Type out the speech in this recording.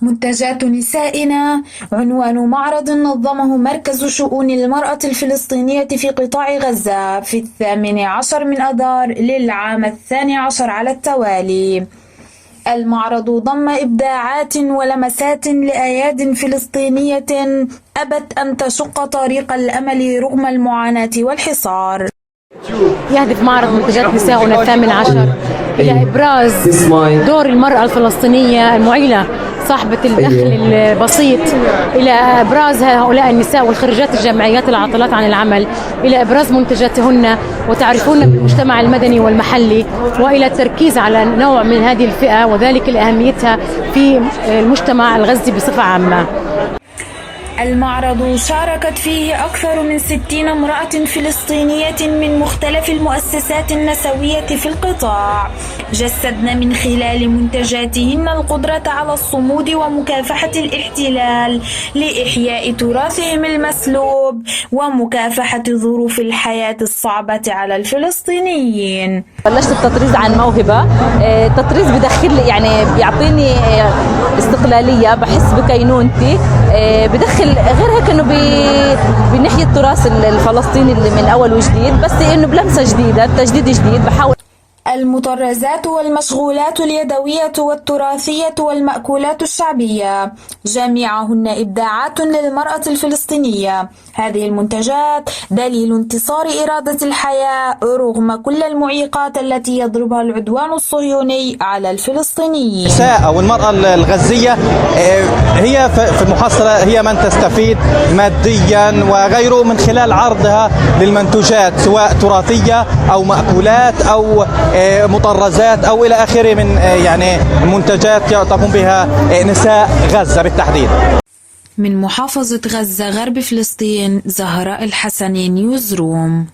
منتجات نسائنا عنوان معرض نظمه مركز شؤون المرأة الفلسطينية في قطاع غزة في 18 من أذار للعام 12 على التوالي. المعرض ضم إبداعات ولمسات لأياد فلسطينية أبت أن تشق طريق الأمل رغم المعاناة والحصار. يهدف معرض منتجات نسائنا 18 إلى إبراز دور المرأة الفلسطينية المعيلة صاحبة الدخل البسيط، إلى إبراز هؤلاء النساء والخريجات الجامعيات العاطلات عن العمل، إلى إبراز منتجاتهن وتعرفون بالمجتمع المدني والمحلي، وإلى التركيز على نوع من هذه الفئة وذلك لأهميتها في المجتمع الغزي بصفة عامة. المعرض شاركت فيه أكثر من 60 امرأة فلسطينية من مختلف المؤسسات النسوية في القطاع، جسدن من خلال منتجاتهن القدرة على الصمود ومكافحة الاحتلال لإحياء تراثهم المسلوب ومكافحة ظروف الحياة الصعبة على الفلسطينيين. بلشت التطريز عن موهبة، التطريز بدخل يعني بيعطيني استقلالية، بحس بكينونتي، بدخل غير هيك انه بناحية التراث الفلسطيني اللي من اول وجديد، بس انه بلمسة جديدة، تجديد جديد. بحاول المطرزات والمشغولات اليدوية والتراثية والمأكولات الشعبية جميعهن إبداعات للمرأة الفلسطينية. هذه المنتجات دليل انتصار إرادة الحياة رغم كل المعيقات التي يضربها العدوان الصهيوني على الفلسطينيين. النساء أو المرأة الغزية هي في المحصلة هي من تستفيد ماديا وغيره من خلال عرضها للمنتوجات، سواء تراثية أو مأكولات أو مطرزات أو إلى آخره من يعني منتجات تقوم بها نساء غزة بالتحديد. من محافظة غزة غرب فلسطين، زهراء الحسني، نيوز روم.